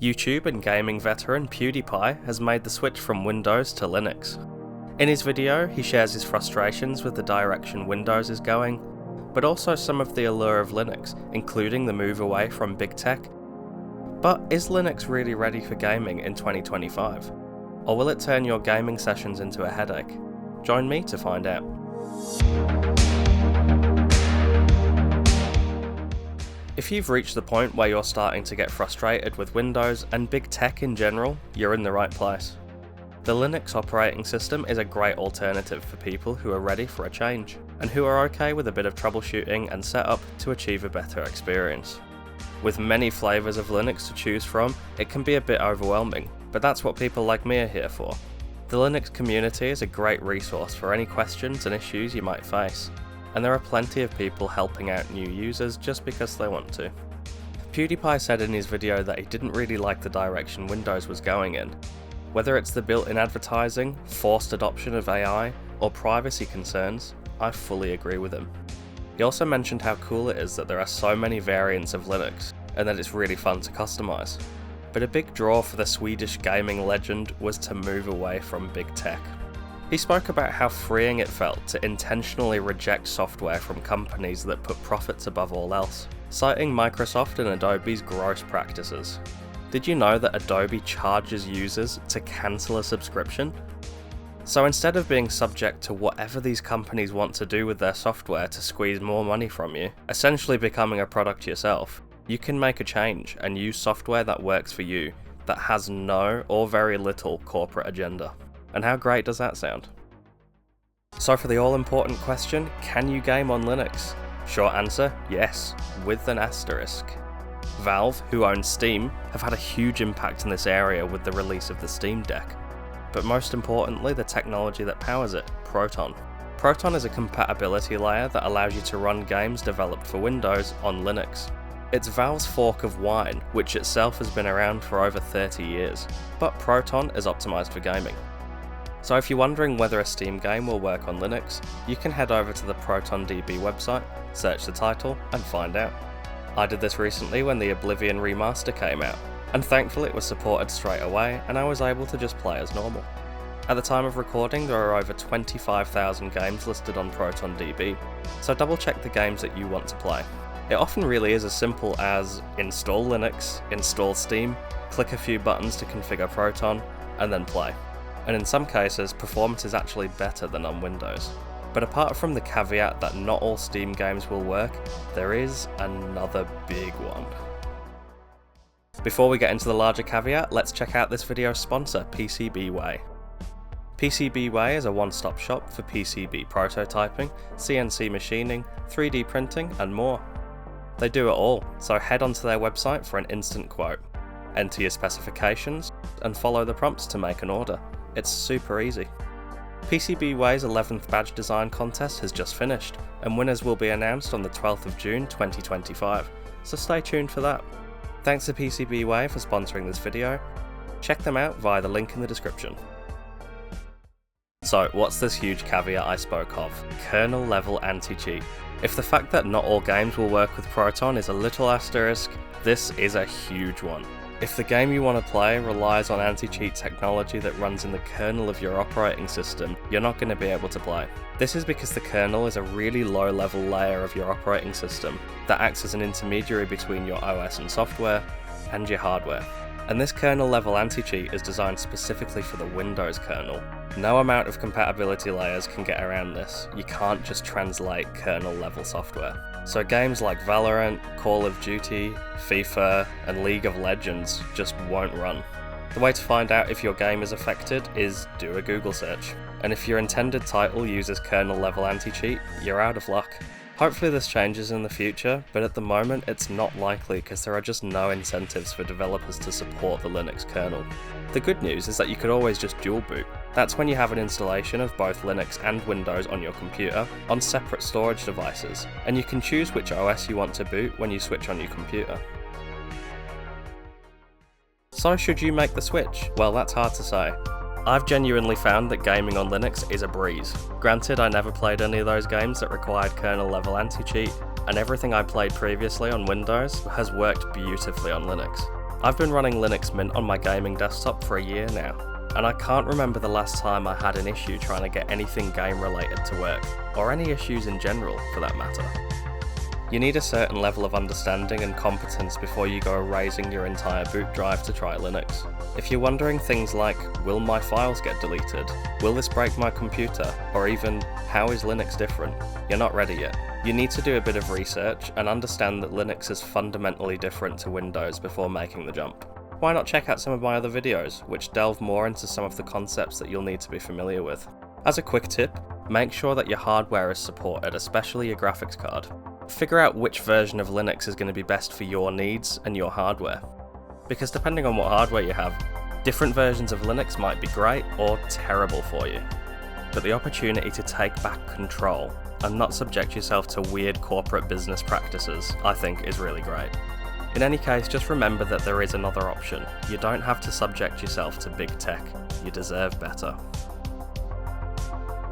YouTube and gaming veteran PewDiePie has made the switch from Windows to Linux. In his video, he shares his frustrations with the direction Windows is going, but also some of the allure of Linux, including the move away from big tech. But is Linux really ready for gaming in 2025? Or will it turn your gaming sessions into a headache? Join me to find out. If you've reached the point where you're starting to get frustrated with Windows and big tech in general, you're in the right place. The Linux operating system is a great alternative for people who are ready for a change, and who are okay with a bit of troubleshooting and setup to achieve a better experience. With many flavours of Linux to choose from, it can be a bit overwhelming, but that's what people like me are here for. The Linux community is a great resource for any questions and issues you might face, and there are plenty of people helping out new users just because they want to. PewDiePie said in his video that he didn't really like the direction Windows was going in. Whether it's the built-in advertising, forced adoption of AI, or privacy concerns, I fully agree with him. He also mentioned how cool it is that there are so many variants of Linux, and that it's really fun to customize. But a big draw for the Swedish gaming legend was to move away from big tech. He spoke about how freeing it felt to intentionally reject software from companies that put profits above all else, citing Microsoft and Adobe's gross practices. Did you know that Adobe charges users to cancel a subscription? So instead of being subject to whatever these companies want to do with their software to squeeze more money from you, essentially becoming a product yourself, you can make a change and use software that works for you, that has no or very little corporate agenda. And how great does that sound? So for the all-important question, can you game on Linux? Short answer, yes, with an asterisk. Valve, who owns Steam, have had a huge impact in this area with the release of the Steam Deck. But most importantly, the technology that powers it, Proton. Proton is a compatibility layer that allows you to run games developed for Windows on Linux. It's Valve's fork of Wine, which itself has been around for over 30 years, but Proton is optimized for gaming. So if you're wondering whether a Steam game will work on Linux, you can head over to the ProtonDB website, search the title, and find out. I did this recently when the Oblivion remaster came out, and thankfully it was supported straight away and I was able to just play as normal. At the time of recording, there are over 25,000 games listed on ProtonDB, so double check the games that you want to play. It often really is as simple as install Linux, install Steam, click a few buttons to configure Proton, and then play. And in some cases, performance is actually better than on Windows. But apart from the caveat that not all Steam games will work, there is another big one. Before we get into the larger caveat, let's check out this video's sponsor, PCBWay. PCBWay is a one-stop shop for PCB prototyping, CNC machining, 3D printing, and more. They do it all, so head onto their website for an instant quote. Enter your specifications, and follow the prompts to make an order. It's super easy. PCBWay's 11th badge design contest has just finished, and winners will be announced on the 12th of June 2025, so stay tuned for that. Thanks to PCBWay for sponsoring this video. Check them out via the link in the description. So what's this huge caveat I spoke of? Kernel level anti-cheat. If the fact that not all games will work with Proton is a little asterisk, this is a huge one. If the game you want to play relies on anti-cheat technology that runs in the kernel of your operating system, you're not going to be able to play. This is because the kernel is a really low-level layer of your operating system that acts as an intermediary between your OS and software and your hardware. And this kernel-level anti-cheat is designed specifically for the Windows kernel. No amount of compatibility layers can get around this. You can't just translate kernel-level software. So games like Valorant, Call of Duty, FIFA, and League of Legends just won't run. The way to find out if your game is affected is do a Google search. And if your intended title uses kernel-level anti-cheat, you're out of luck. Hopefully this changes in the future, but at the moment it's not likely because there are just no incentives for developers to support the Linux kernel. The good news is that you could always just dual boot. That's when you have an installation of both Linux and Windows on your computer on separate storage devices, and you can choose which OS you want to boot when you switch on your computer. So should you make the switch? Well, that's hard to say. I've genuinely found that gaming on Linux is a breeze. Granted, I never played any of those games that required kernel-level anti-cheat, and everything I played previously on Windows has worked beautifully on Linux. I've been running Linux Mint on my gaming desktop for a year now, and I can't remember the last time I had an issue trying to get anything game related to work, or any issues in general for that matter. You need a certain level of understanding and competence before you go erasing your entire boot drive to try Linux. If you're wondering things like, will my files get deleted? Will this break my computer? Or even, how is Linux different? You're not ready yet. You need to do a bit of research and understand that Linux is fundamentally different to Windows before making the jump. Why not check out some of my other videos, which delve more into some of the concepts that you'll need to be familiar with. As a quick tip, make sure that your hardware is supported, especially your graphics card. Figure out which version of Linux is going to be best for your needs and your hardware. Because depending on what hardware you have, different versions of Linux might be great or terrible for you. But the opportunity to take back control and not subject yourself to weird corporate business practices, I think, is really great. In any case, just remember that there is another option. You don't have to subject yourself to big tech. You deserve better.